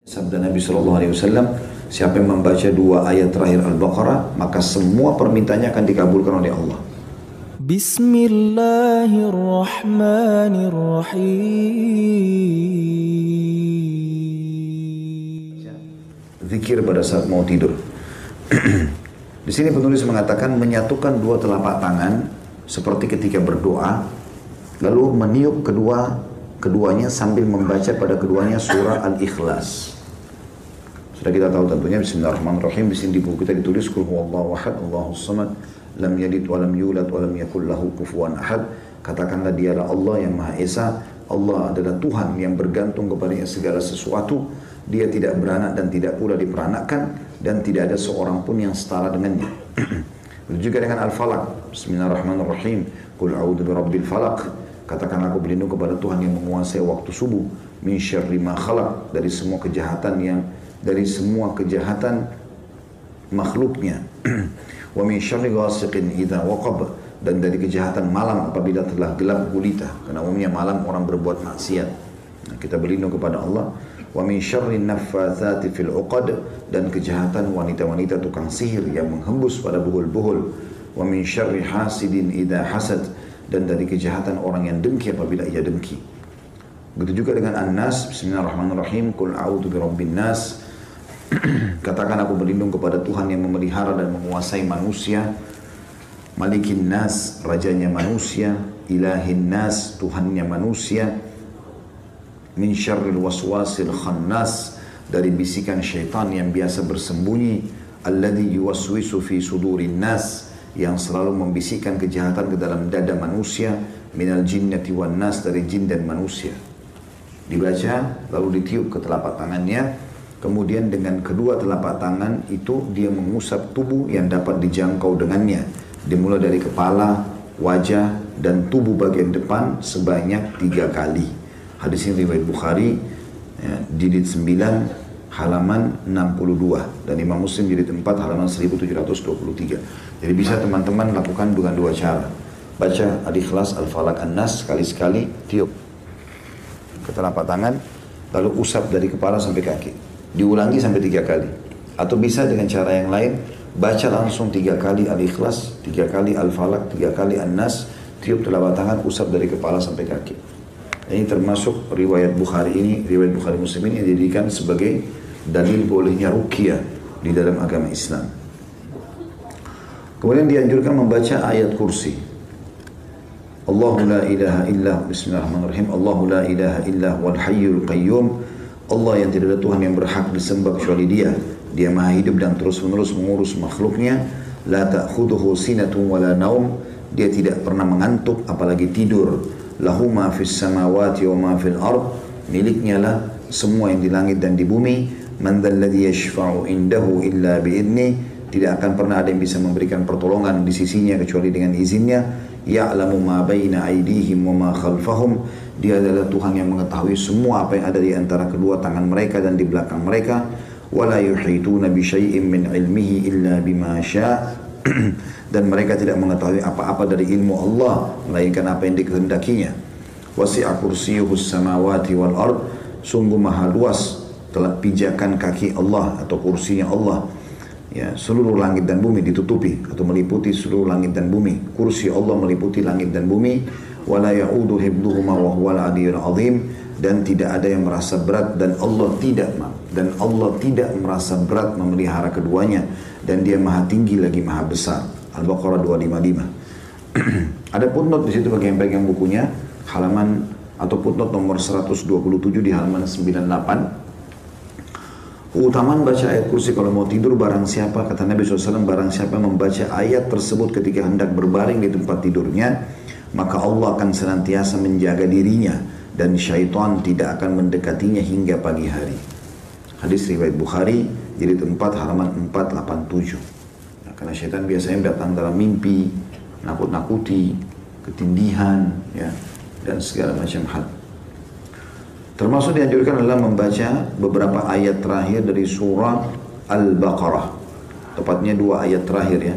Sabda Nabi SAW, siapa yang membaca dua ayat terakhir Al-Baqarah, maka semua permintaannya akan dikabulkan oleh Allah. Bismillahirrahmanirrahim. Zikir pada saat mau tidur. Di sini penulis mengatakan menyatukan dua telapak tangan seperti ketika berdoa, lalu meniup keduanya sambil membaca pada keduanya surah Al-Ikhlas. Sudah kita tahu tentunya Bismillahirrahmanirrahim. Di sini di buku kita ditulis Qul huwallahu ahad, Allahus samad, lam yalid wa lam yulad wa lam yakul lahu kufuwan ahad. Katakanlah dialah Allah yang Maha Esa. Allah adalah Tuhan yang bergantung kepadanya segala sesuatu. Dia tidak beranak dan tidak pula diperanakkan, dan tidak ada seorang pun yang setara dengannya. Begitu juga dengan Al-Falaq. Bismillahirrahmanirrahim. Qul a'udzu birabbil falaq. Katakan aku berlindung kepada Tuhan yang menguasai waktu subuh. Min syarri ma khalaq, dari semua kejahatan makhluknya. Wa min syarri ghasiqin idza waqab, dan dari kejahatan malam apabila telah gelap gulita, karena umumnya malam orang berbuat maksiat. Nah, kita berlindung kepada Allah. Wa min syarri naffatsati fil 'uqad, dan kejahatan wanita-wanita tukang sihir yang menghembus pada buhul-buhul. Wa min syarri hasidin idza hasad, dan dari kejahatan orang yang dengki apabila ia dengki. Begitu juga dengan An-Nas. Bismillahirrahmanirrahim. Qul a'udzu birabbin nas. Katakan aku berlindung kepada Tuhan yang memelihara dan menguasai manusia. Malikin nas, rajanya manusia. Ilahin nas, Tuhannya manusia. Min syarril waswasil khannas, dari bisikan syaitan yang biasa bersembunyi. Alladhi yuwaswisu fi sudurin nas, yang selalu membisikkan kejahatan ke dalam dada manusia. Minal jinnati wan nas, dari jin dan manusia. Dibaca lalu ditiup ke telapak tangannya. Kemudian dengan kedua telapak tangan itu dia mengusap tubuh yang dapat dijangkau dengannya. Dimulai dari kepala, wajah, dan tubuh bagian depan sebanyak 3 kali. Hadis ini riwayat Bukhari, jilid 9 halaman 62, dan Imam Muslim jilid 4 halaman 1723. Jadi bisa teman-teman lakukan dengan 2 cara. Baca Al-Ikhlas, Al-Falaq, An-Nas sekali-sekali, tiup ke telapak tangan, lalu usap dari kepala sampai kaki. Diulangi sampai 3 kali. Atau bisa dengan cara yang lain, baca langsung 3 kali Al-Ikhlas, 3 kali Al-Falaq, 3 kali An-Nas, tiup telapak tangan, usap dari kepala sampai kaki. Ini termasuk riwayat Bukhari ini, riwayat Bukhari Muslim ini yang dijadikan sebagai dalil bolehnya ruqyah di dalam agama Islam. Kemudian dianjurkan membaca ayat kursi. Allahu la ilaha illa, bismillahirrahmanirrahim. Allahu la ilaha illa wal hayyul qayyum. Allah yang tidak ada Tuhan yang berhak disembah kecuali Dia. Dia Maha hidup dan terus-menerus mengurus makhluknya. La ta'khudhuhu sinatun wa la naum. Dia tidak pernah mengantuk apalagi tidur. Lahu ma fis samawati wa ma fil ard. Miliknya lah semua yang di langit dan di bumi. Man dzalladzi yashfa'u indahu illa bi'idni. Tidak akan pernah ada yang bisa memberikan pertolongan di sisinya kecuali dengan izinnya. Ya'lamu ma baina aydihim wa ma khalfahum. Dia adalah Tuhan yang mengetahui semua apa yang ada di antara kedua tangan mereka dan di belakang mereka. Wala yuhituna bi syai'in min ilmihi illa bima syaa'. Dan mereka tidak mengetahui apa-apa dari ilmu Allah melainkan apa yang dikehendakinya. Wasi'a kursiyyuhus samawati wal ard. Sungguh maha luas telah pijakan kaki Allah atau kursinya Allah. Ya, seluruh langit dan bumi ditutupi atau meliputi seluruh langit dan bumi. Kursi Allah meliputi langit dan bumi. Wala ya'udu hibduhuma wa huwal 'aliyyul 'azim. Dan tidak ada yang merasa berat dan Allah tidak merasa berat memelihara keduanya, dan Dia Maha tinggi lagi Maha besar. Al-Baqarah 255. Ada footnote di situ bagi yang pegang bukunya, halaman atau footnote nomor 127 di halaman 98. Keutamaan baca ayat kursi kalau mau tidur, barang siapa, kata Nabi SAW, barang siapa membaca ayat tersebut ketika hendak berbaring di tempat tidurnya, maka Allah akan senantiasa menjaga dirinya dan syaitan tidak akan mendekatinya hingga pagi hari. Hadis riwayat Bukhari, jilid 4 halaman 487. Nah, karena syaitan biasanya datang dalam mimpi, nakut-nakuti, ketindihan, ya, dan segala macam hal. Termasuk dianjurkan adalah membaca beberapa ayat terakhir dari surah Al-Baqarah. Tepatnya 2 ayat terakhir, ya.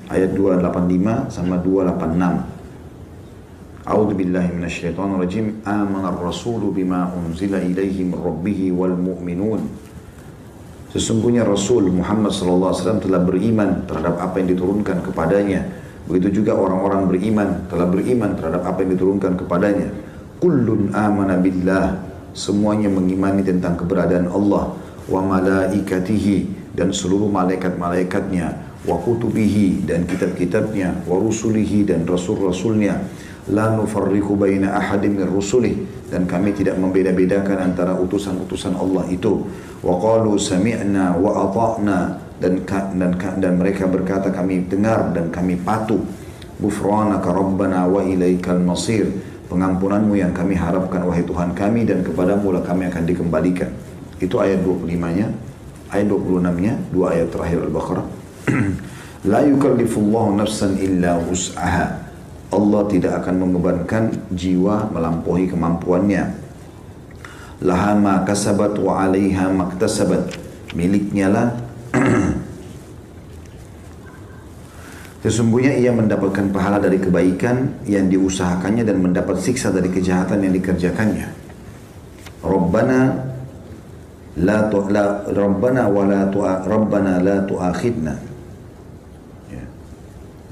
Ayat 285 sama 286. A'udzu billahi minasyaitonir rajim. Amanar rasulu bima unzila ilaihi min rabbih wal mu'minun. Sesungguhnya Rasul Muhammad SAW telah beriman terhadap apa yang diturunkan kepadanya. Begitu juga orang-orang beriman telah beriman terhadap apa yang diturunkan kepadanya. Kullun amana billah. Semuanya mengimani tentang keberadaan Allah. Wa malaikatihi, dan seluruh malaikat-malaikatnya, wa kutubihi, dan kitab-kitabnya, wa rusulihi, dan rasul-rasulnya, la nufarriqu baina ahadin min rusulih, dan kami tidak membeda-bedakan antara utusan-utusan Allah itu. Wa qalu sami'na wa ata'na, dan mereka berkata kami dengar dan kami patuh. Ghufranaka rabbana wa ilaikal masir. Pengampunanmu yang kami harapkan wahai Tuhan kami, dan kepadamu lah kami akan dikembalikan. Itu ayat 25-nya. Ayat 26-nya, dua ayat terakhir Al-Baqarah. La yukallifullahu nafsan illa wus'aha. Allah tidak akan membebankan jiwa melampaui kemampuannya. Laha ma kasabat wa 'alaiha maktasabat. Miliknya lah. Sesungguhnya ia mendapatkan pahala dari kebaikan yang diusahakannya dan mendapat siksa dari kejahatan yang dikerjakannya. Rabbana Rabbana la tu'akhidna. Ya.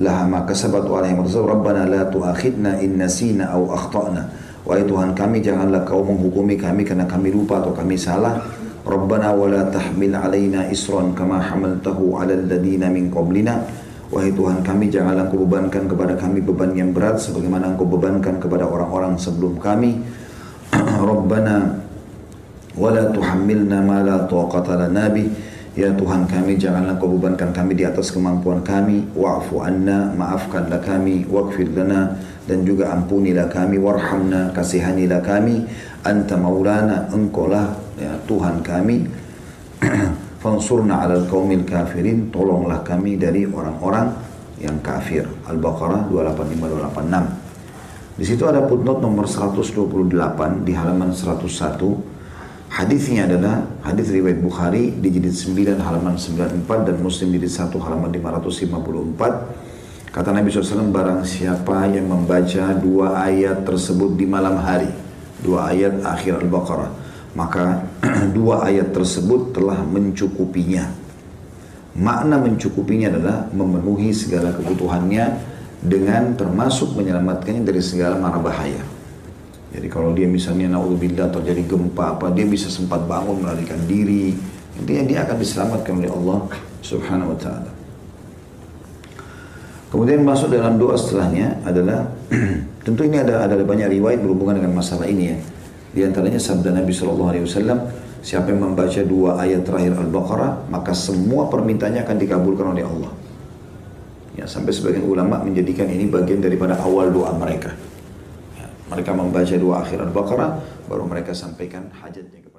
Laha ma kasabat wa 'alaiha maktasabat. Rabbana la tu'akhidna in nasina aw akhtana. Wahai Tuhan kami, janganlah kau menghukumi kami karena kami lupa atau kami salah. Rabbana wa la tahmil 'alaina isran kama hamaltahu 'alal ladina min qablina. Wahai Tuhan kami, janganlah Engkau bebankan kepada kami beban yang berat sebagaimana Engkau bebankan kepada orang-orang sebelum kami. Rabbana wa la tuhammilna ma la taqata lana bih. Ya Tuhan kami, janganlah Engkau bebankan kami di atas kemampuan kami. Wa'fu anna, maafkanlah kami. Waghfir lana, dan juga ampunilah kami. Warhamna, kasihanilah kami. Anta maulana, Engkau lah ya, Tuhan kami. Fansurna 'alal qaumil kafirin, tolonglah kami dari orang-orang yang kafir. Al-Baqarah 285-286. Di situ ada footnote nomor 128 di halaman 101. Hadisnya adalah hadis riwayat Bukhari di jilid 9 halaman 94 dan Muslim jilid 1 halaman 554. Kata Nabi SAW, barang siapa yang membaca dua ayat tersebut di malam hari, dua ayat akhir Al-Baqarah, maka dua ayat tersebut telah mencukupinya. Makna mencukupinya adalah memenuhi segala kebutuhannya dengan termasuk menyelamatkannya dari segala mara bahaya. Jadi kalau dia misalnya na'udzubillah terjadi gempa apa, dia bisa sempat bangun melarikan diri. Intinya dia akan diselamatkan oleh Allah Subhanahu wa ta'ala. Kemudian masuk dalam doa setelahnya adalah tentu ini ada banyak riwayat berhubungan dengan masalah ini ya. Di antaranya sabda Nabi SAW, siapa yang membaca dua ayat terakhir Al-Baqarah, maka semua permintaannya akan dikabulkan oleh Allah. Ya, sampai sebagian ulama menjadikan ini bagian daripada awal doa mereka. Ya, mereka membaca dua akhir Al-Baqarah, baru mereka sampaikan hajatnya kepada